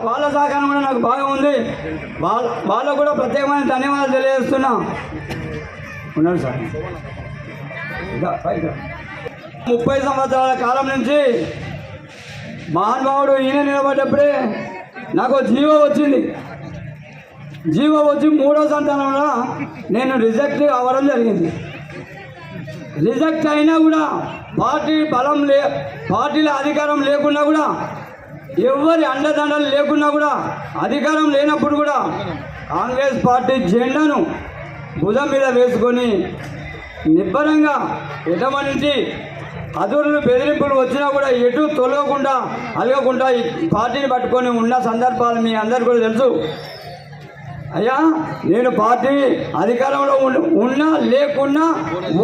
వాళ్ళ సహకారం కూడా నాకు బాగా ఉంది. వాళ్ళకు కూడా ప్రత్యేకమైన ధన్యవాదాలు తెలియజేస్తున్నా. ఉన్నారు సార్. 30 సంవత్సరాల కాలం నుంచి మహానుభావుడు ఈయన నిలబడ్డప్పుడే నాకు జీవో వచ్చింది. జీవో వచ్చి 3వ సంతానంలో నేను రిజెక్ట్ అవ్వడం జరిగింది. రిజెక్ట్ అయినా కూడా పార్టీ బలం పార్టీలో అధికారం లేకున్నా కూడా, ఎవరి అండదండలు లేకున్నా కూడా, అధికారం లేనప్పుడు కూడా కాంగ్రెస్ పార్టీ జెండాను భుజం మీద వేసుకొని నిబ్బరంగా ఎటువంటి అదురులు బెదిరింపులు వచ్చినా కూడా ఎటు తొలగకుండా అలగకుండా ఈ పార్టీని పట్టుకొని ఉన్న సందర్భాలు మీ అందరికీ కూడా తెలుసు. అయ్యా, నేను పార్టీ అధికారంలో ఉన్నా లేకున్నా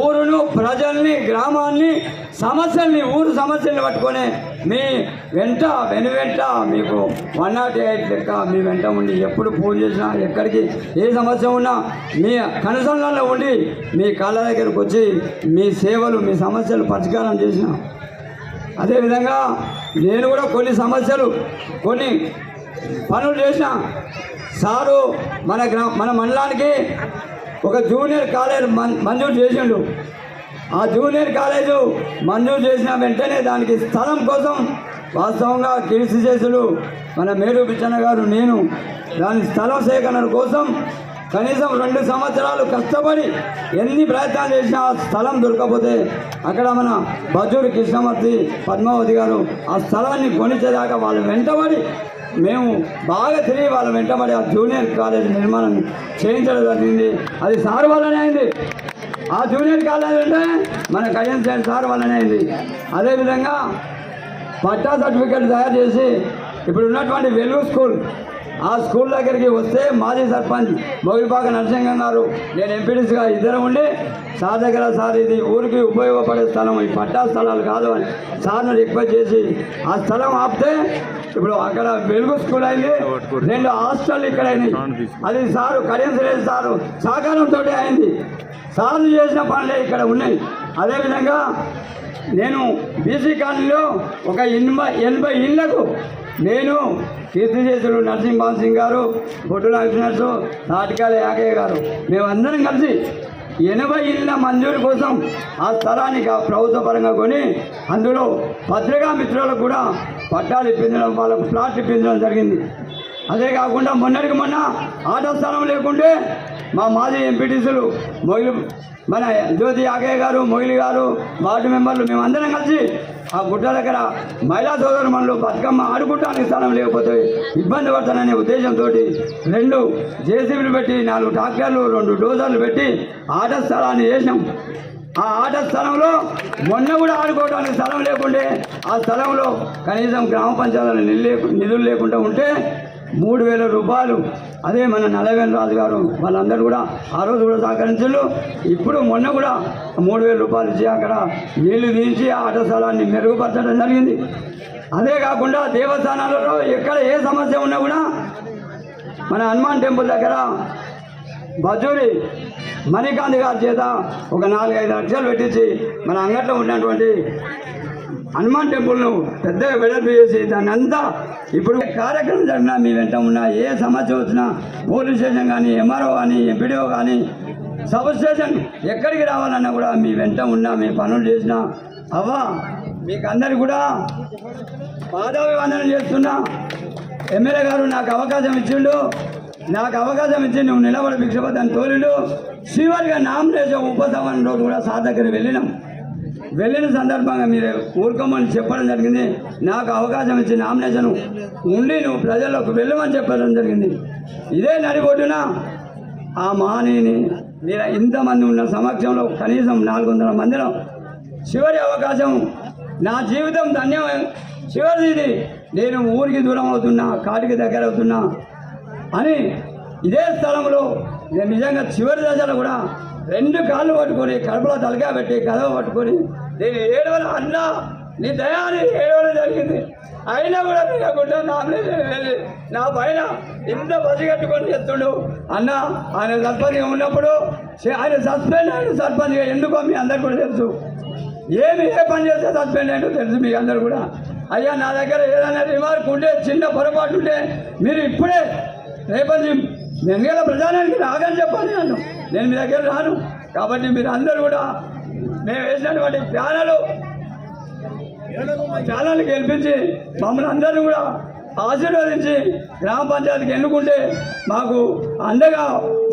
ఊరును, ప్రజల్ని, గ్రామాన్ని, ఊరు సమస్యల్ని పట్టుకొని మీ వెంట మీకు 108 లెక్క మీ వెంట ఉండి ఎప్పుడు ఫోన్ చేసినా, ఎక్కడికి ఏ సమస్య ఉన్నా మీ కనుసంధానంలో ఉండి మీ కాళ్ళ దగ్గరకు వచ్చి మీ సేవలు, మీ సమస్యలు పరిష్కారం చేసిన. అదేవిధంగా నేను కూడా కొన్ని పనులు చేసిన. సారు మన మండలానికి ఒక జూనియర్ కాలేజ్ మంజూరు చేసిండు. ఆ జూనియర్ కాలేజు మంజూరు చేసిన వెంటనే దానికి స్థలం కోసం వాస్తవంగా కీర్తి చేసులు మన మేరు పిచ్చన్న గారు, నేను దాని స్థలం సేకరణ కోసం కనీసం 2 సంవత్సరాలు కష్టపడి ఎన్ని ప్రయత్నాలు చేసినా ఆ స్థలం దొరకకపోతే అక్కడ మన బజూరు కృష్ణమూర్తి, పద్మావతి గారు ఆ స్థలాన్ని కొనిచ్చేదాకా వాళ్ళు వెంటబడి మేము బాగా తిరిగి వాళ్ళ వెంటబడి ఆ జూనియర్ కాలేజ్ నిర్మాణం చేయించడం జరిగింది. అది సార్ వల్లనే అయింది. ఆ జూనియర్ కాలేజ్ అంటే మన కళ్యాణ్ సార్ వల్లనే అయింది. అదేవిధంగా పట్టా సర్టిఫికెట్ తయారు చేసి ఇప్పుడు ఉన్నటువంటి వెలుగు స్కూల్, ఆ స్కూల్ దగ్గరికి వస్తే మాజీ సర్పంచ్ మొగిలిపాక నరసింహం గారు, నేను ఎంపీడీసీగా ఇద్దరం ఉండి సార్ దగ్గర, సార్ ఇది ఊరికి ఉపయోగపడే స్థలం, ఈ పట్టా స్థలాలు కాదు అని సార్ను రిక్వెస్ట్ చేసి ఆ స్థలం ఆపితే ఇప్పుడు అక్కడ వెలుగు స్కూల్ అయింది, 2 హాస్టల్ ఇక్కడ అయింది. అది సారు కళ్యాణ్ సారు సహకారంతో అయింది. సార్లు చేసిన పనులే ఇక్కడ ఉన్నాయి. అదేవిధంగా నేను బీసీ కాలనీలో ఒక 80 ఇళ్లకు నేను కీర్తి చేసులు నరసింహన్ సింగ్ గారు, బొడ్డు నాగేశ్వరరావు, నాటికాల యాగయ్య గారు, మేమందరం కలిసి 80 ఇళ్ళ మంజూరు కోసం ఆ స్థలాన్ని ప్రభుత్వ పరంగా కొని అందులో పత్రికా మిత్రులకు కూడా పట్టాలు ఇప్పించడం, వాళ్ళకు ప్లాట్లు ఇప్పించడం జరిగింది. అదే కాకుండా మొన్నటికి మొన్న ఆటో స్థలం లేకుంటే మా మాజీ ఎంపీటీసీలు మన జ్యోతి యాగయ్య గారు, మొగిలి గారు, వార్డు మెంబర్లు మేమందరం కలిసి ఆ గుట్ట దగ్గర మహిళా సోదరు మనలో బతుకమ్మ ఆడుకుంటానికి స్థలం లేకపోతే ఇబ్బంది పడతాననే ఉద్దేశంతో 2 జేసీబీలు పెట్టి, 4 ట్రాక్టర్లు, 2 డోజర్లు పెట్టి ఆట స్థలాన్ని చేసినాం. ఆ ఆట స్థలంలో మొన్న కూడా ఆడుకోవడానికి స్థలం లేకుంటే ఆ స్థలంలో కనీసం గ్రామ పంచాయతీల నిధులు లేకుండా ఉంటే 3,000 రూపాయలు, అదే మన నల్లవేల రాజు గారు వాళ్ళందరూ కూడా ఆ రోజు కూడా సహకరించారు. ఇప్పుడు మొన్న కూడా 3,000 రూపాయలు ఇచ్చి అక్కడ నీళ్లు తీసి ఆట స్థలాన్ని మెరుగుపరచడం జరిగింది. అదే కాకుండా దేవస్థానాలలో ఎక్కడ ఏ సమస్య ఉన్నా కూడా మన హనుమాన్ టెంపుల్ దగ్గర బజూరి మణికాంత్ గారి చేత ఒక 4-5 లక్షలు పెట్టించి మన అంగట్లో ఉన్నటువంటి హనుమాన్ టెంపుల్ను పెద్దగా వెడల్పు చేసి దాన్ని అంతా ఇప్పుడు కార్యక్రమం జరిగినా మీ వెంట ఉన్న ఏ సమస్య వచ్చినా పోలీస్ స్టేషన్ కానీ, ఎంఆర్ఓ కానీ, ఎంపీడీఓ కానీ, సబ్ స్టేషన్ ఎక్కడికి రావాలన్నా కూడా మీ వెంట ఉన్నా, మీ పనులు చేసినా అవ్వా మీకు అందరికి కూడా పాదాభివందనం చేస్తున్నా. ఎమ్మెల్యే గారు నాకు అవకాశం ఇచ్చి నువ్వు నిలబడి భిక్షపతిని తోలిడు. చివరిగా నామినేషన్ ఉపసంహరణ రోజు కూడా సార్ దగ్గర వెళ్ళిన సందర్భంగా మీరు ఊరుకోమని చెప్పడం జరిగింది. నాకు అవకాశం ఇచ్చి నామినేషన్ ఉండి నువ్వు ప్రజల్లోకి వెళ్ళమని చెప్పడం జరిగింది. ఇదే నడిబొడ్డున ఆ మహనీయుని మీరు ఇంతమంది ఉన్న సమక్షంలో కనీసం 400 మందిలో చివరి అవకాశం, నా జీవితం ధన్యం, చివరిది నేను ఊరికి దూరం అవుతున్నా, కాటికి దగ్గర అవుతున్నా అని ఇదే స్థలంలో నేను నిజంగా చివరి దశలో కూడా 2 కాళ్ళు పట్టుకొని కడుపులో తలగా పెట్టి కదవ పట్టుకొని నేను ఏడవలు అన్నా నీ దయాన్ని ఏడవడం జరిగింది. అయినా కూడా తినకుండా నామినేషన్ వెళ్ళి నా పైన ఇంత పసిగట్టుకొని చెప్తుండు. అన్న ఆయన సర్పంచ్గా ఉన్నప్పుడు ఆయన సస్పెండ్ అయిన సర్పంచ్గా ఎందుకో మీ అందరు కూడా తెలుసు. ఏ పని చేస్తే సస్పెండ్ అయ్యిందో తెలుసు మీ అందరు కూడా. అయ్యా నా దగ్గర ఏదైనా రిమార్క్ ఉంటే చిన్న పొరపాటు ఉంటే మీరు ఇప్పుడే రేపటి వెంగళ ప్రధానానికి రాగని చెప్పాలి నన్ను, నేను మీ దగ్గర రాను. కాబట్టి మీరు అందరూ కూడా మేము వేసినటువంటి ప్యానల్ని గెలిపించి మమ్మల్ని అందరినీ కూడా ఆశీర్వదించి గ్రామ పంచాయతీకి ఎన్నుకుంటే మాకు అండగా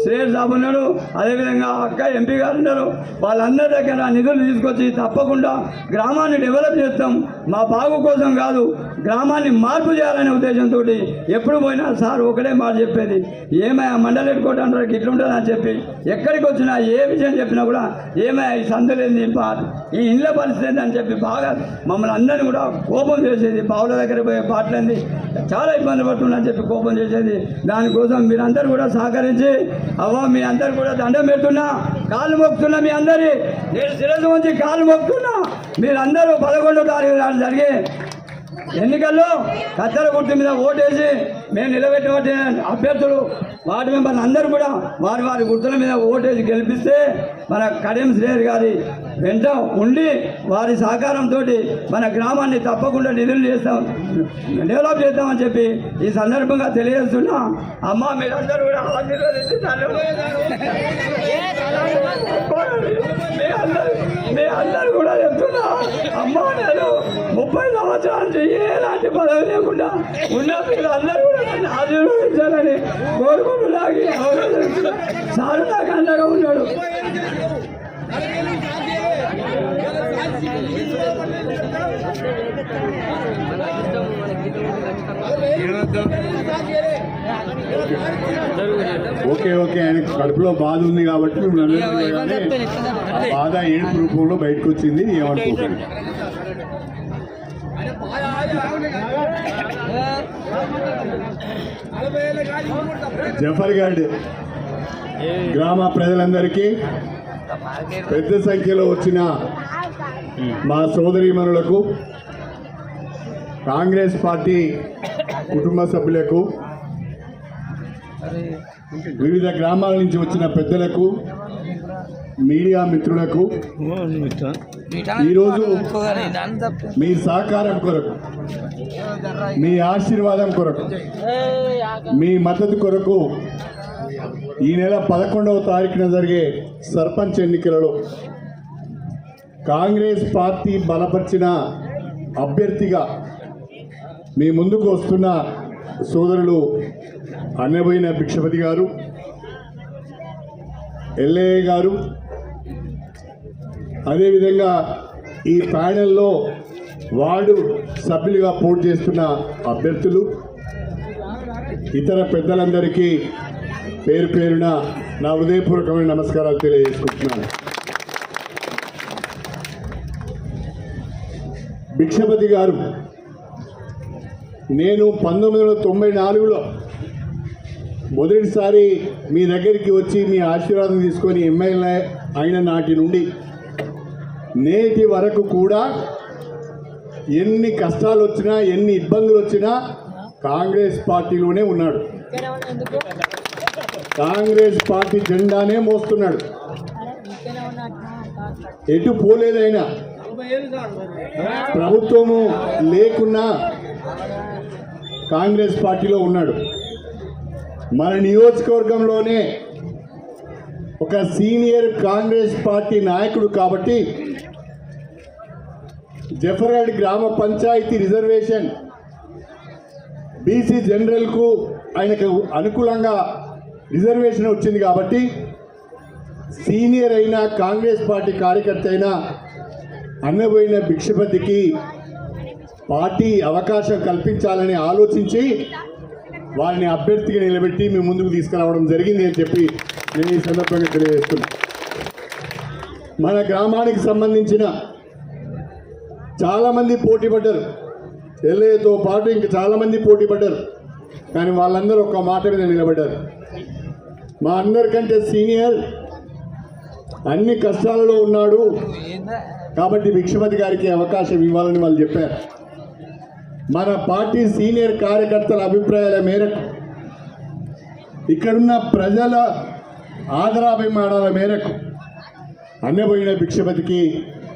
శ్రేయస్ సాబు ఉన్నాడు, అదేవిధంగా అక్క ఎంపీ గారు ఉన్నారు. వాళ్ళందరి దగ్గర నిధులు తీసుకొచ్చి తప్పకుండా గ్రామాన్ని డెవలప్ చేస్తాం. మా బాగు కోసం కాదు, గ్రామాన్ని మార్పు చేయాలనే ఉద్దేశంతో ఎప్పుడు పోయినా సార్ ఒకటే మాట చెప్పేది, ఏమయ్యా మండలి హెడ్కోట అంటారు ఇట్లుంటుంది అని చెప్పి ఎక్కడికి వచ్చినా ఏ విషయం చెప్పినా కూడా ఏమయ్యా ఈ సందులేంది ఈ ఇండ్ల పరిస్థితి ఏంది అని చెప్పి బాగా మమ్మల్ని అందరినీ కూడా కోపం చేసేది. బావుల దగ్గర పోయే పాటలేంది చాలా ఇబ్బంది పడుతుందని చెప్పి కోపం చేసేది. దానికోసం మీరందరూ కూడా సహకరించి మీ అందరు కూడా దండం పెడుతున్నా, కాళ్ళు మొక్కుతున్నా. మీ అందరి నేను శిరస్సు ఉంచి కాళ్ళు మొక్కుతున్నా. మీరందరూ 11వ తారీఖు నాడు జరిగే ఎన్నికల్లో కత్తెర గుర్తు మీద ఓటేసి మేము నిలబెట్టిన అభ్యర్థులు వార్డు మెంబర్లు అందరూ కూడా వారి వారి గుర్తుల మీద ఓటేసి గెలిపిస్తే మన కడియం శ్రేయర్ గారి వెంట ఉండి వారి సహకారంతో మన గ్రామాన్ని తప్పకుండా నిధులు చేస్తాం, డెవలప్ చేస్తామని చెప్పి ఈ సందర్భంగా తెలియజేస్తున్నా. అమ్మ మీరందరూ కూడా ఆశీర్వదిస్తున్నారు. మీ అందరూ కూడా చెప్తున్నా, అమ్మ నేను 30 సంవత్సరాల నుంచి ఎలాంటి పదవి లేకుండా ఉన్న పిల్లలందరూ కూడా నన్ను ఆశీర్వదించాలని కోరుకుంటున్నాకి సారు నాకు అండగా ఉన్నాడు. ఓకే ఆయన కడుపులో బాధ ఉంది కాబట్టి ఆ బాధ ఏడుపు రూపంలో బయటకు వచ్చింది. ఏమనుకోకండి. జఫర్గఢ్ గ్రామ ప్రజలందరికీ పెద్ద సంఖ్యలో వచ్చిన మా సోదరీమణులకు, కాంగ్రెస్ పార్టీ కుటుంబ సభ్యులకు, వివిధ గ్రామాల నుంచి వచ్చిన పెద్దలకు, మీడియా మిత్రులకు ఈరోజు మీ సహకారం కొరకు, మీ ఆశీర్వాదం కొరకు, మీ మద్దతు కొరకు ఈ నెల 11వ తారీఖున జరిగే సర్పంచ్ ఎన్నికలలో కాంగ్రెస్ పార్టీ బలపరిచిన అభ్యర్థిగా మీ ముందుకు వస్తున్న సోదరులు అన్నబోయిన భిక్షపతి గారు, ఎల్ఏ గారు, అదేవిధంగా ఈ ప్యానెల్లో వార్డు సభ్యులుగా పోటీ చేస్తున్న అభ్యర్థులు, ఇతర పెద్దలందరికీ పేరు పేరున నా హృదయపూర్వకమైన నమస్కారాలు తెలియజేసుకుంటున్నాను. భిక్షపతి గారు, నేను 1994లో మొదటిసారి మీ దగ్గరికి వచ్చి మీ ఆశీర్వాదం తీసుకొని ఎమ్మెల్యే అయిన నాటి నుండి నేటి వరకు కూడా ఎన్ని కష్టాలు వచ్చినా, ఎన్ని ఇబ్బందులు వచ్చినా కాంగ్రెస్ పార్టీలోనే ఉన్నాడు. కాంగ్రెస్ పార్టీ జెండానే మోస్తున్నాడు. ఎటు పోలేదైనా, ప్రభుత్వము లేకున్నా కాంగ్రెస్ పార్టీలో ఉన్నాడు. మన నియోజకవర్గంలోనే ఒక సీనియర్ కాంగ్రెస్ పార్టీ నాయకుడు కాబట్టి జఫర్గఢ్ గ్రామ పంచాయతీ రిజర్వేషన్ బీసీ జనరల్కు ఆయనకు అనుకూలంగా రిజర్వేషన్ వచ్చింది కాబట్టి సీనియర్ అయిన కాంగ్రెస్ పార్టీ కార్యకర్త అయిన అన్నబోయిన భిక్షపతికి పార్టీ అవకాశం కల్పించాలని ఆలోచించి వారిని అభ్యర్థిగా నిలబెట్టి మీ ముందుకు తీసుకురావడం జరిగింది అని చెప్పి నేను ఈ సందర్భంగా తెలియజేస్తున్నా. మన గ్రామానికి సంబంధించిన చాలామంది పోటీ పడ్డారు, ఎల్ఏతో పాటు ఇంకా చాలామంది పోటీ పడ్డారు. కానీ వాళ్ళందరూ ఒక మాట మీద నిలబడ్డారు. మా అందరికంటే సీనియర్, అన్ని కష్టాలలో ఉన్నాడు కాబట్టి భిక్షపతి గారికి అవకాశం ఇవ్వాలని వాళ్ళు చెప్పారు. మన పార్టీ సీనియర్ కార్యకర్తల అభిప్రాయాల మేరకు, ఇక్కడున్న ప్రజల ఆదరాభిమానాల మేరకు అన్నబోయిన భిక్షపతికి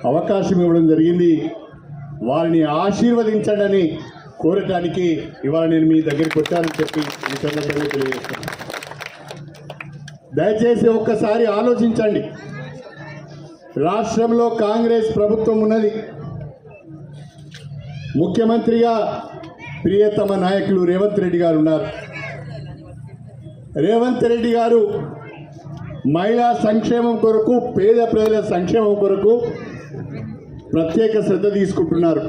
అవకాశం ఇవ్వడం జరిగింది. వారిని ఆశీర్వదించండి కోరటానికి ఇవాళ నేను మీ దగ్గరికి వచ్చానని చెప్పి ఈ సందర్భంగా తెలియజేస్తాను. దయచేసి ఒక్కసారి ఆలోచించండి. రాష్ట్రంలో కాంగ్రెస్ ప్రభుత్వం ఉన్నది. ముఖ్యమంత్రిగా ప్రియతమ నాయకులు రేవంత్ రెడ్డి గారు ఉన్నారు. రేవంత్ రెడ్డి గారు మహిళా సంక్షేమం కొరకు, పేద ప్రజల సంక్షేమం కొరకు ప్రత్యేక శ్రద్ధ తీసుకుంటున్నారు.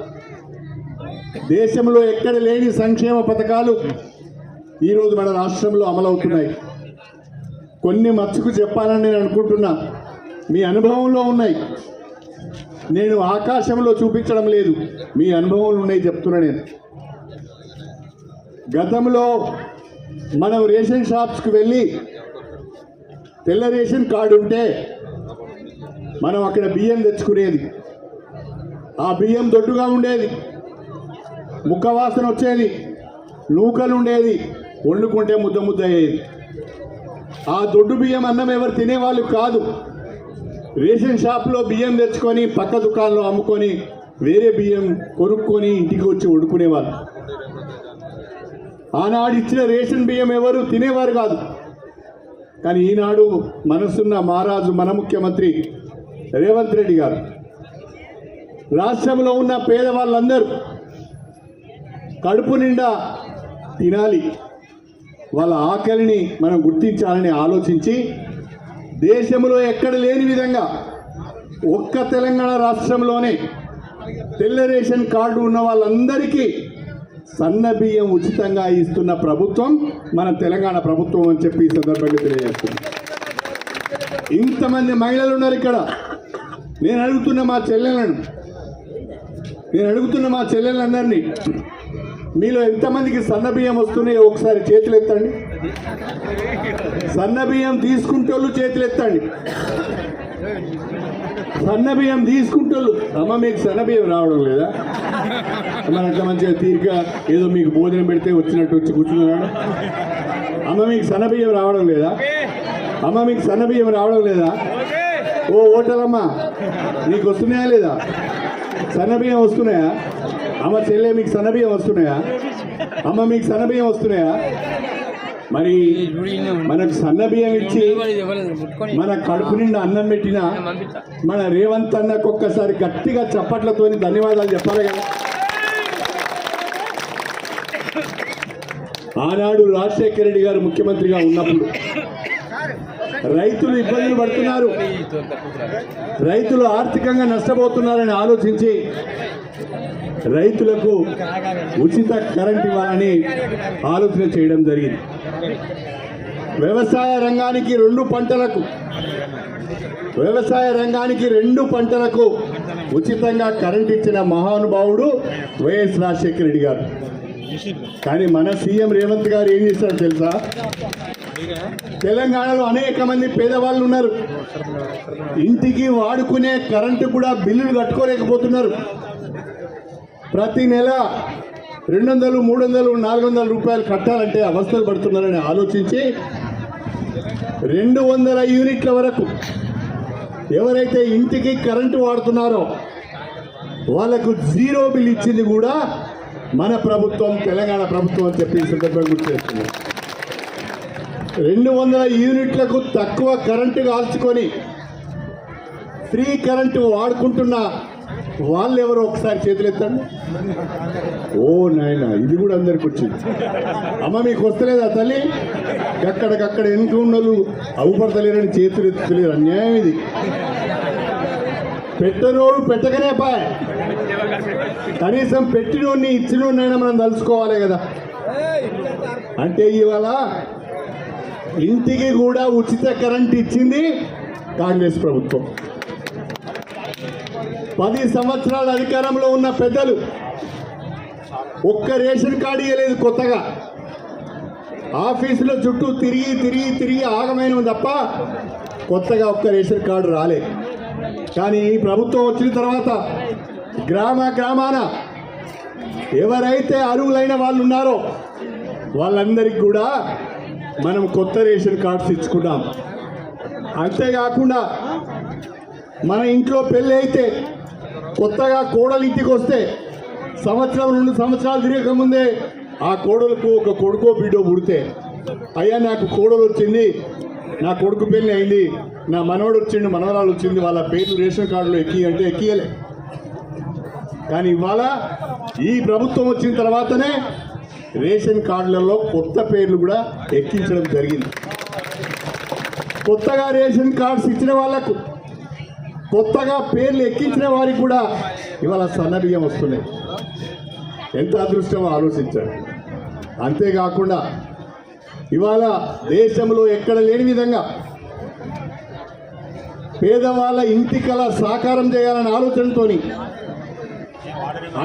దేశంలో ఎక్కడ లేని సంక్షేమ పథకాలు ఈరోజు మన రాష్ట్రంలో అమలవుతున్నాయి. కొన్ని మచ్చుకు చెప్పాలని నేను అనుకుంటున్నా, మీ అనుభవంలో ఉన్నాయి. నేను ఆకాశంలో చూపించడం లేదు, మీ అనుభవంలో ఉన్నాయి చెప్తున్నా. నేను గతంలో మనం రేషన్ షాప్స్కి వెళ్ళి తెల్ల రేషన్ కార్డు ఉంటే మనం అక్కడ బియ్యం తెచ్చుకునేది. ఆ బియ్యం దొడ్డుగా ఉండేది, ముక్కవాసన వచ్చేది, నూకలు ఉండేది, వండుకుంటే ముద్ద ముద్ద అయ్యేది. ఆ దొడ్డు బియ్యం అన్నం ఎవరు తినేవాళ్ళు కాదు. రేషన్ షాప్లో బియ్యం తెచ్చుకొని పక్క దుకాణంలో అమ్ముకొని వేరే బియ్యం కొనుక్కొని ఇంటికి వచ్చి వండుకునేవాళ్ళు. ఆనాడు ఇచ్చిన రేషన్ బియ్యం ఎవరు తినేవారు కాదు. కానీ ఈనాడు మనసున్న మహారాజు మన ముఖ్యమంత్రి రేవంత్ రెడ్డి గారు రాష్ట్రంలో ఉన్న పేదవాళ్ళందరూ కడుపు నిండా తినాలి, వాళ్ళ ఆకలిని మనం గుర్తించాలని ఆలోచించి దేశంలో ఎక్కడ లేని విధంగా ఒక్క తెలంగాణ రాష్ట్రంలోనే తెల్ల రేషన్ కార్డు ఉన్న వాళ్ళందరికీ సన్న బియ్యం ఉచితంగా ఇస్తున్న ప్రభుత్వం మన తెలంగాణ ప్రభుత్వం అని చెప్పి ఈ సందర్భంగా తెలియజేస్తుంది. ఇంతమంది మహిళలు ఉన్నారు ఇక్కడ. నేను అడుగుతున్న మా చెల్లెలందరినీ, మీలో ఎంతమందికి సన్న బియ్యం వస్తున్నాయో ఒకసారి చేతులు ఎత్తండి. సన్న బియ్యం తీసుకుంటోళ్ళు చేతులు ఎత్తండి. సన్న బియ్యం తీసుకుంటోళ్ళు. అమ్మ మీకు సన్న బియ్యం రావడం లేదా? మన అట్లా మంచిగా తీరిక ఏదో మీకు భోజనం పెడితే వచ్చినట్టు వచ్చి కూర్చున్నాడు. అమ్మ మీకు సన్న బియ్యం రావడం లేదా? అమ్మ మీకు సన్న బియ్యం రావడం లేదా? ఓ ఓటలమ్మ నీకు వస్తున్నాయా లేదా? సన్న బియ్యం వస్తున్నాయా? అమ్మ చెల్లె మీకు సన్న బియ్యం వస్తున్నాయా? అమ్మ మీకు సన్న బియ్యం వస్తున్నాయా? మరి మనకు సన్న బియ్యం ఇచ్చి మన కడుపు నిండా అన్నం పెట్టిన మన రేవంత్ అన్నకు ఒక్కసారి గట్టిగా చప్పట్లతో ధన్యవాదాలు చెప్పాలి కదా. ఆనాడు రాజశేఖర రెడ్డి గారు ముఖ్యమంత్రిగా ఉన్నప్పుడు రైతులు ఇబ్బందులు పడుతున్నారు, రైతులు ఆర్థికంగా నష్టపోతున్నారని ఆలోచించి రైతులకు ఉచిత కరెంట్ ఇవ్వాలని ఆలోచన చేయడం జరిగింది. వ్యవసాయ రంగానికి రెండు పంటలకు ఉచితంగా కరెంట్ ఇచ్చిన మహానుభావుడు వైఎస్ రాజశేఖర రెడ్డి గారు. కానీ మన సీఎం రేవంత్ గారు ఏం చేశారు తెలుసా? తెలంగాణలో అనేక మంది పేదవాళ్ళు ఉన్నారు. ఇంటికి వాడుకునే కరెంటు కూడా బిల్లులు కట్టుకోలేకపోతున్నారు. ప్రతి నెల 200, 300, 400 రూపాయలు కట్టాలంటే అవస్థలు పడుతున్నారని ఆలోచించి 200 యూనిట్ల వరకు ఎవరైతే ఇంటికి కరెంటు వాడుతున్నారో వాళ్లకు జీరో బిల్ ఇచ్చింది కూడా మన ప్రభుత్వం, తెలంగాణ ప్రభుత్వం అని చెప్పి ఈ సందర్భంగా గుర్తు చేస్తున్నారు. 200 యూనిట్లకు తక్కువ కరెంటు కాల్చుకొని ఫ్రీ కరెంటు వాడుకుంటున్న వాళ్ళు ఎవరు ఒకసారి చేతులు ఎత్తండి. ఓ నాయన, ఇది కూడా అందరికి వచ్చింది. అమ్మ మీకు వస్తలేదా తల్లి? అక్కడికక్కడ ఎన్నిక ఉన్నోళ్ళు అవుపడతలేరని చేతులు ఎత్తులేరు. అన్యాయం ఇది. పెట్టనోడు పెట్టకనే పాయ్, కనీసం పెట్టినోడిని ఇచ్చినోడినైనా మనం తలుసుకోవాలి కదా. అంటే ఇవాళ ఇంటికి కూడా ఉచిత కరెంట్ ఇచ్చింది కాంగ్రెస్ ప్రభుత్వం. 10 సంవత్సరాల అధికారంలో ఉన్న పెద్దలు ఒక్క రేషన్ కార్డు ఇవ్వలేదు. కొత్తగా ఆఫీసులో చుట్టూ తిరిగి ఆగమైన తప్ప కొత్తగా ఒక్క రేషన్ కార్డు రాలే. కానీ ఈ ప్రభుత్వం వచ్చిన తర్వాత గ్రామాన ఎవరైతే అర్హులైన వాళ్ళు ఉన్నారో వాళ్ళందరికీ కూడా మనం కొత్త రేషన్ కార్డ్స్ ఇచ్చుకున్నాం. అంతేకాకుండా మన ఇంట్లో పెళ్ళి అయితే కొత్తగా కోడలు ఇంటికి వస్తే సంవత్సరం 2 సంవత్సరాలు తిరగకముందే ఆ కోడలకు ఒక కొడుకో బిడ్డో పుడితే, అయ్యా నాకు కోడలు వచ్చింది, నా కొడుకు పెళ్ళి అయింది, నా మనవడు వచ్చిండు, మనవరాలు వచ్చింది, వాళ్ళ పేర్లు రేషన్ కార్డులో ఎక్కి అంటే ఎక్కియలే. కానీ ఇవాళ ఈ ప్రభుత్వం వచ్చిన తర్వాతనే రేషన్ కార్డులలో కొత్త పేర్లు కూడా ఎక్కించడం జరిగింది. కొత్తగా రేషన్ కార్డ్స్ ఇచ్చిన వాళ్లకు, కొత్తగా పేర్లు ఎక్కించిన వారికి కూడా ఇవాళ సన్నబియ్యం వస్తున్నాయి. ఎంత అదృష్టమో ఆలోచించారు. అంతేకాకుండా ఇవాళ దేశంలో ఎక్కడ లేని విధంగా పేదవాళ్ళ ఇంటి కళ సాకారం చేయాలనే ఆలోచనతోని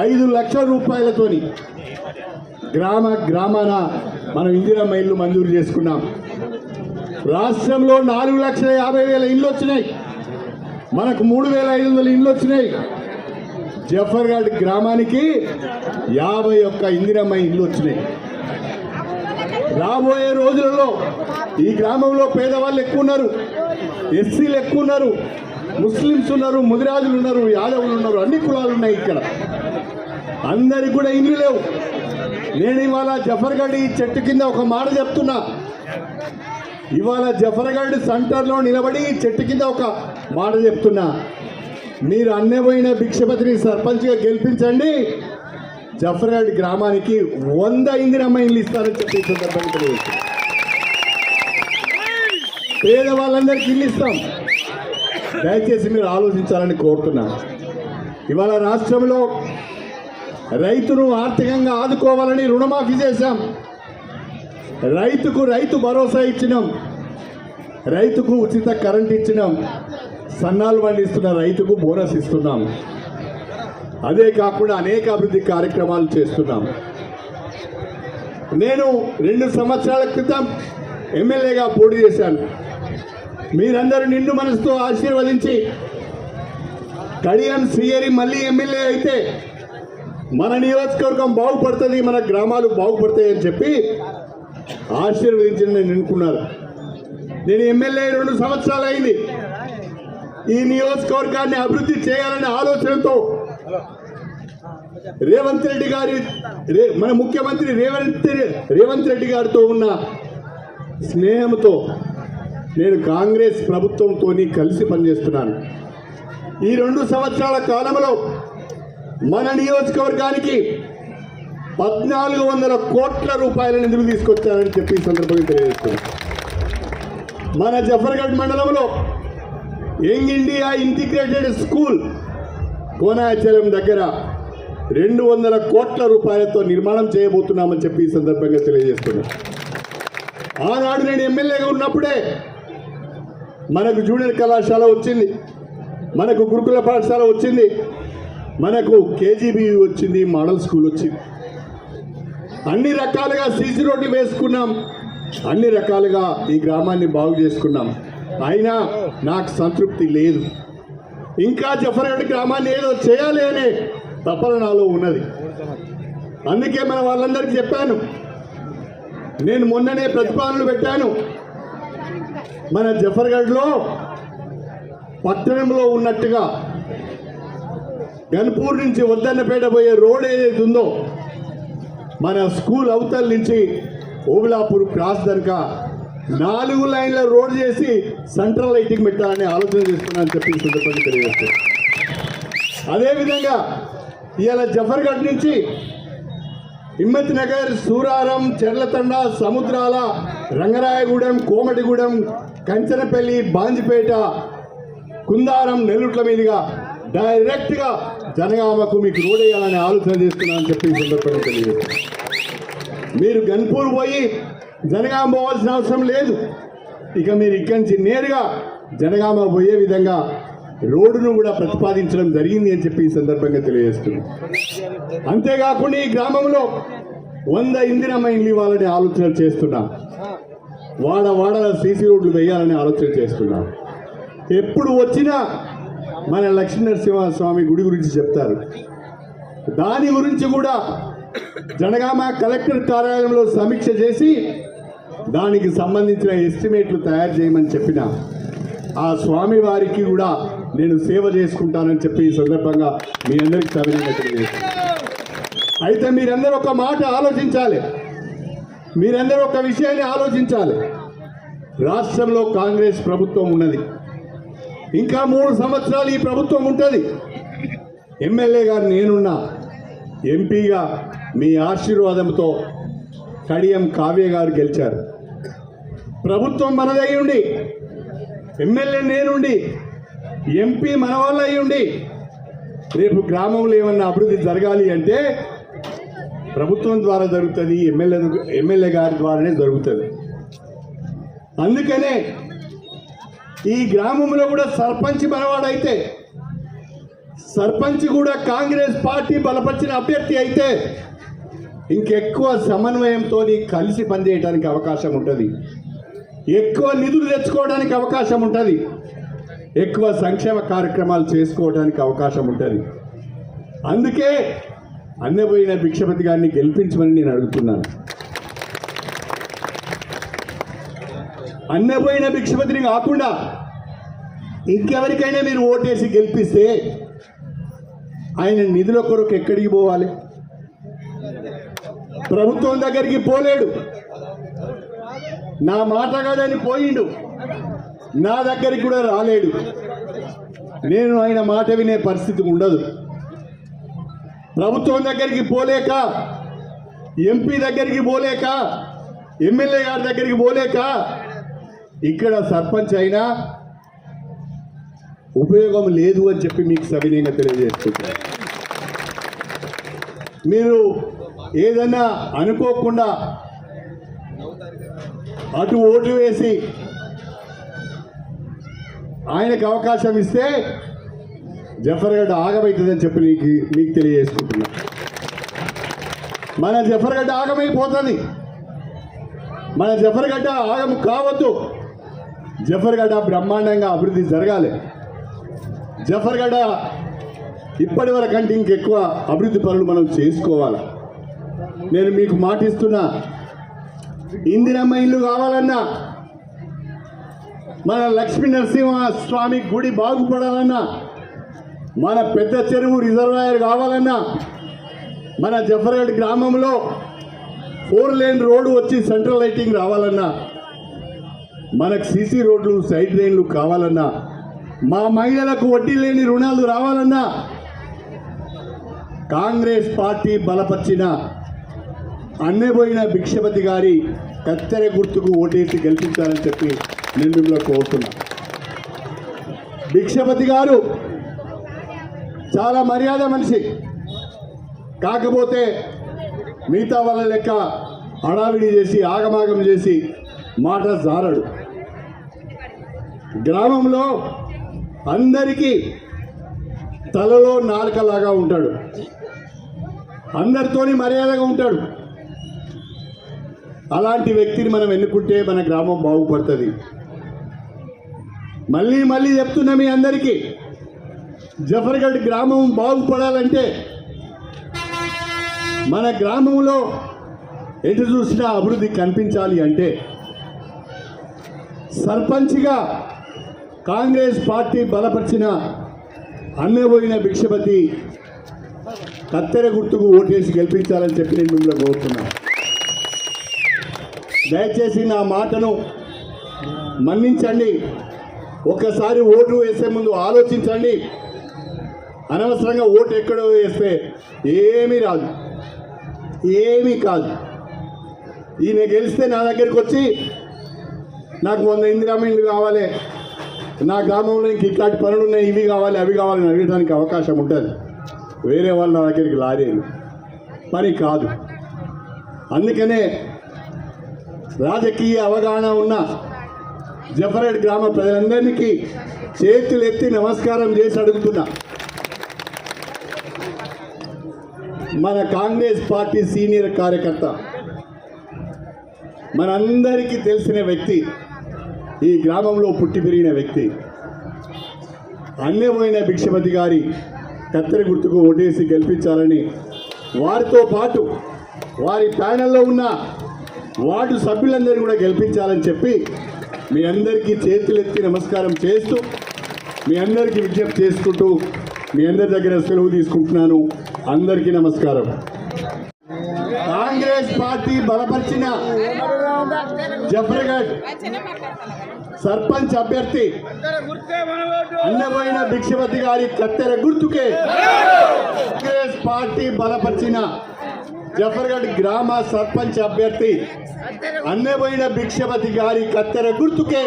5 లక్షల రూపాయలతోని గ్రామాన మనం ఇందిరమ్మ ఇల్లు మంజూరు చేసుకున్నాం. రాష్ట్రంలో 4,50,000 ఇళ్ళు వచ్చినాయి. మనకు 3,500 ఇళ్ళు వచ్చినాయి. జఫర్గఢ్ గ్రామానికి 51 ఇందిరమ్మ ఇళ్ళు వచ్చినాయి. రాబోయే రోజులలో ఈ గ్రామంలో పేదవాళ్ళు ఎక్కువ ఉన్నారు, ఎస్సీలు ఎక్కువ ఉన్నారు, ముస్లిమ్స్ ఉన్నారు, ముదిరాజులు ఉన్నారు, యాదవులు ఉన్నారు, అన్ని కులాలు ఉన్నాయి. ఇక్కడ అందరికి కూడా ఇల్లు లేవు. నేను ఇవాళ జఫర్గఢ్ ఈ చెట్టు కింద ఒక మాట చెప్తున్నా. ఇవాళ జఫర్గఢ్ సెంటర్లో నిలబడి ఈ చెట్టు కింద ఒక మాట చెప్తున్నా. మీరు అన్నపోయిన భిక్షపతిని సర్పంచ్గా గెలిపించండి, జఫర్గఢ్ గ్రామానికి 100 ఇందిరమ్మ ఇల్లు ఇస్తారని చెప్పి సందర్భంగా తెలియజేస్తాం. పేదవాళ్ళందరికీ ఇల్లు ఇస్తాం. దయచేసి మీరు ఆలోచించాలని కోరుతున్నా. ఇవాళ రాష్ట్రంలో రైతును ఆర్థికంగా ఆదుకోవాలని రుణమాఫీ చేశాం. రైతుకు రైతు భరోసా ఇచ్చినాం, రైతుకు ఉచిత కరెంట్ ఇచ్చినాం, సన్నాలు పండిస్తున్న రైతుకు బోనస్ ఇస్తున్నాం. అదే కాకుండా అనేక అభివృద్ధి కార్యక్రమాలు చేస్తున్నాం. నేను 2 సంవత్సరాల క్రితం ఎమ్మెల్యేగా పోటీ చేశాను. మీరందరూ నిండు మనసుతో ఆశీర్వదించి కడియం శ్రీహరి మళ్ళీ ఎమ్మెల్యే అయితే మన నియోజకవర్గం బాగుపడుతుంది, మన గ్రామాలు బాగుపడతాయి అని చెప్పి ఆశీర్వదించి నేను ఎన్నుకున్నారు. నేను ఎమ్మెల్యే 2 సంవత్సరాలు అయింది. ఈ నియోజకవర్గాన్ని అభివృద్ధి చేయాలనే ఆలోచనతో రేవంత్ రెడ్డి గారి మన ముఖ్యమంత్రి రేవంత్ రెడ్డి గారితో ఉన్న స్నేహంతో నేను కాంగ్రెస్ ప్రభుత్వంతో కలిసి పనిచేస్తున్నాను. ఈ 2 సంవత్సరాల కాలంలో మన నియోజకవర్గానికి 1,400 కోట్ల రూపాయల నిధులు తీసుకొచ్చారని చెప్పి ఈ సందర్భంగా తెలియజేస్తున్నాను. మన జఫర్గఢ్ మండలంలో యంగ్ ఇండియా ఇంటిగ్రేటెడ్ స్కూల్ కోనాచలం దగ్గర 200 కోట్ల రూపాయలతో నిర్మాణం చేయబోతున్నామని చెప్పి ఈ సందర్భంగా తెలియజేస్తున్నాను. ఆనాడు నేను ఎమ్మెల్యేగా ఉన్నప్పుడే మనకు జూనియర్ కళాశాల వచ్చింది, మనకు గురుకుల పాఠశాల వచ్చింది, మనకు కేజీబీ వచ్చింది, మోడల్ స్కూల్ వచ్చింది. అన్ని రకాలుగా సీసీ రోడ్లు వేసుకున్నాం, అన్ని రకాలుగా ఈ గ్రామాన్ని బాగు చేసుకున్నాం. అయినా నాకు సంతృప్తి లేదు. ఇంకా జఫర్గఢ్ గ్రామాన్ని ఏదో చేయాలి అనే తపన నాలో ఉన్నది. అందుకే మన వాళ్ళందరికీ చెప్పాను. నేను మొన్ననే ప్రతిపాదనలు పెట్టాను. మన జఫర్గఢ్లో పట్టణంలో ఉన్నట్టుగా గన్పూర్ నుంచి వద్దన్నపేట పోయే రోడ్ ఏదైతే ఉందో మన స్కూల్ అవతల నుంచి ఓబులాపూర్ క్రాస్ దాకా 4 లైన్ల రోడ్ చేసి సెంట్రల్ లైటింగ్ పెట్టాలని ఆలోచన చేస్తున్నానని చెప్పి సందర్భంగా తెలియజేస్తాను. అదేవిధంగా ఇవాళ జఫర్గఢ్ నుంచి హిమ్మత్ నగర్, సూరారం, చెర్లతండ, సముద్రాల, రంగరాయగూడెం, కోమటిగూడెం, కంచనపల్లి, బాంజిపేట, కుందారం, నెల్లుట్ల మీదుగా డైరెక్ట్గా జనగామకు మీకు రోడ్ వేయాలని ఆలోచన చేస్తున్నానని చెప్పి సందర్భంగా తెలియజేస్తాను. మీరు గన్పూర్ పోయి జనగామ పోవాల్సిన అవసరం లేదు. ఇక మీరు ఇక్కడి నుంచి నేరుగా జనగామ పోయే విధంగా రోడ్డును కూడా ప్రతిపాదించడం జరిగింది అని చెప్పి ఈ సందర్భంగా తెలియజేస్తున్నాం. అంతేకాకుండా ఈ గ్రామంలో 100 ఇందిరమ్మ ఇల్లు ఇవ్వాలని ఆలోచన చేస్తున్నాం. వాడ సీసీ రోడ్లు వేయాలని ఆలోచన చేస్తున్నాం. ఎప్పుడు వచ్చినా మన లక్ష్మీనరసింహస్వామి గుడి గురించి చెప్తారు. దాని గురించి కూడా జనగామ కలెక్టర్ కార్యాలయంలో సమీక్ష చేసి దానికి సంబంధించిన ఎస్టిమేట్లు తయారు చేయమని చెప్పిన ఆ స్వామి వారికి కూడా నేను సేవ చేసుకుంటానని చెప్పి ఈ సందర్భంగా మీ అందరికీ సవినయంగా తెలియజేస్తున్నాను. అయితే మీరందరూ ఒక మాట ఆలోచించాలి, మీరందరూ ఒక విషయాన్ని ఆలోచించాలి. రాష్ట్రంలో కాంగ్రెస్ ప్రభుత్వం ఉన్నది, ఇంకా 3 సంవత్సరాలు ఈ ప్రభుత్వం ఉంటుంది. ఎమ్మెల్యేగా నేనున్నా, ఎంపీగా మీ ఆశీర్వాదంతో కడియం కావ్య గారు గెలిచారు. ప్రభుత్వం మనదై ఉండి, ఎమ్మెల్యే నేనుండి, ఎంపీ మన వాళ్ళ అయి ఉండి, రేపు గ్రామంలో ఏమన్నా అభివృద్ధి జరగాలి అంటే ప్రభుత్వం ద్వారా జరుగుతుంది, ఎమ్మెల్యే గారి ద్వారానే జరుగుతుంది. అందుకనే ఈ గ్రామంలో కూడా సర్పంచ్ మనవాడైతే, సర్పంచ్ కూడా కాంగ్రెస్ పార్టీ బలపరిచిన అభ్యర్థి అయితే ఇంకెక్కువ సమన్వయంతో కలిసి పనిచేయడానికి అవకాశం ఉంటుంది, ఎక్కువ నిధులు తెచ్చుకోవడానికి అవకాశం ఉంటుంది, ఎక్కువ సంక్షేమ కార్యక్రమాలు చేసుకోవడానికి అవకాశం ఉంటుంది. అందుకే అన్నపోయిన భిక్షపతి గారిని గెలిపించమని నేను అడుగుతున్నాను. అన్నపోయిన భిక్షపతిని కాకుండా ఇంకెవరికైనా మీరు ఓటేసి గెలిపిస్తే ఆయన నిధుల కొరకు ఎక్కడికి పోవాలి? ప్రభుత్వం దగ్గరికి పోలేడు, నా మాట కాదని పోయిండు, నా దగ్గరికి కూడా రాలేడు. నేను ఆయన మాట వినే పరిస్థితి ఉండదు. ప్రభుత్వం దగ్గరికి పోలేక, ఎంపీ దగ్గరికి పోలేక, ఎమ్మెల్యే గారి దగ్గరికి పోలేక ఇక్కడ సర్పంచ్ అయినా ఉపయోగం లేదు అని చెప్పి మీకు సవినయంగా తెలియజేస్తున్నాను. మీరు ఏదన్నా అనుకోకుండా అటు ఓటు వేసి ఆయనకు అవకాశం ఇస్తే జఫర్గడ్డ ఆగమవుతుందని చెప్పి మీకు తెలియజేసుకుంటున్నా. మన జఫర్గడ్డ ఆగమైపోతుంది, మన జఫర్గడ్డ ఆగం కావద్దు. జఫర్గడ్డ బ్రహ్మాండంగా అభివృద్ధి జరగాలి. జఫర్గడ్డ ఇప్పటి వరకంటే ఇంకెక్కువ అభివృద్ధి పనులు మనం చేసుకోవాలి. నేను మీకు మాటిస్తున్నా, ఇందిరమ్మ ఇల్లు కావాలన్నా, మన లక్ష్మీ నరసింహస్వామి గుడి బాగుపడాలన్నా, మన పెద్ద చెరువు రిజర్వాయర్ కావాలన్నా, మన జఫర్గఢ్ గ్రామంలో 4 లేన్ రోడ్డు వచ్చి సెంట్రల్ లైటింగ్ రావాలన్నా, మనకు సీసీ రోడ్లు సైడ్ డ్రైన్లు కావాలన్నా, మా మహిళలకు వడ్డీ లేని రుణాలు రావాలన్నా, కాంగ్రెస్ పార్టీ బలపరిచిన అన్నపోయిన భిక్షపతి గారి కత్తెర గుర్తుకు ఓటేసి గెలిపించాలని చెప్పి నేను మిమ్మల్ని కోరుతున్నా. భిక్షపతి గారు చాలా మర్యాద మనిషి, కాకపోతే మిగతా వాళ్ళ లెక్క హడావిడి చేసి ఆగమాగం చేసి మాట జారడు. గ్రామంలో అందరికీ తలలో నాలుకలాగా ఉంటాడు, అందరితోని మర్యాదగా ఉంటాడు. అలాంటి వ్యక్తిని మనం ఎన్నుకుంటే మన గ్రామం బాగుపడుతుంది. మళ్ళీ మళ్ళీ చెప్తున్నా మీ అందరికీ, జఫర్గఢ్ గ్రామం బాగుపడాలంటే, మన గ్రామంలో ఎటు చూసినా అభివృద్ధి కనిపించాలి అంటే సర్పంచ్గా కాంగ్రెస్ పార్టీ బలపరిచిన అన్నపోయిన భిక్షపతి కత్తెర గుర్తుకు ఓటేసి గెలిపించాలని చెప్పి నేను మిమ్మల్ని కోరుతున్నాను. దయచేసి నా మాటను మన్నించండి. ఒక్కసారి ఓటు వేసే ముందు ఆలోచించండి. అనవసరంగా ఓటు ఎక్కడో వేస్తే ఏమీ రాదు, ఏమీ కాదు. ఈయన గెలిస్తే నా దగ్గరికి వచ్చి నాకు 100 ఇందిరమ్మ ఇల్లు కావాలి, నా గ్రామంలో ఇంక ఇట్లాంటి పనులు ఉన్నాయి, ఇవి కావాలి అవి కావాలని అడగడానికి అవకాశం ఉంటుంది. వేరే వాళ్ళ నా దగ్గరికి లారేలు పని కాదు. అందుకనే రాజకీయ అవగాహన ఉన్న జఫర్గఢ్ గ్రామ ప్రజలందరికీ చేతులు ఎత్తి నమస్కారం చేసి అడుగుతున్నా. మన కాంగ్రెస్ పార్టీ సీనియర్ కార్యకర్త, మనందరికీ తెలిసిన వ్యక్తి, ఈ గ్రామంలో పుట్టి పెరిగిన వ్యక్తి, అన్నపోయిన భిక్షపతి గారి కత్తెర గుర్తుకు ఓటేసి గెలిపించాలని, వారితో పాటు వారి ప్యానెల్లో ఉన్న వార్డు సభ్యులందరూ కూడా గెలిపించాలని చెప్పి మీ అందరికీ చేతులెత్తి నమస్కారం చేస్తూ మీ అందరికీ విజ్ఞప్తి చేసుకుంటూ మీ అందరి దగ్గర సెలవు తీసుకుంటున్నాను. అందరికీ నమస్కారం. కాంగ్రెస్ పార్టీ బలపరిచిన జఫర్గఢ్ సర్పంచ్ అభ్యర్థి అన్నపోయిన భిక్షపతి గారి కత్తెర గుర్తుకే. కాంగ్రెస్ పార్టీ బలపరిచిన జఫర్గఢ్ గ్రామ సర్పంచ్ అభ్యర్థి అన్నపోయిన భిక్షపతి గారి కత్తెర గుర్తుకే.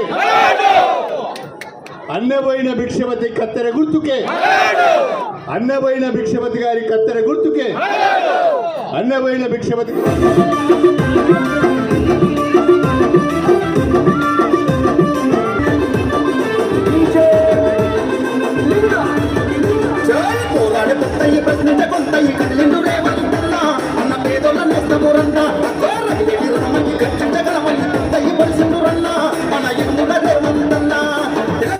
అన్నపోయిన భిక్షపతి కత్తెర గుర్తుకే. అన్నపోయిన భిక్షపతి గారి కత్తెర గుర్తుకే. అన్నపోయిన భిక్షపతి ప్రశ్నించ కొంత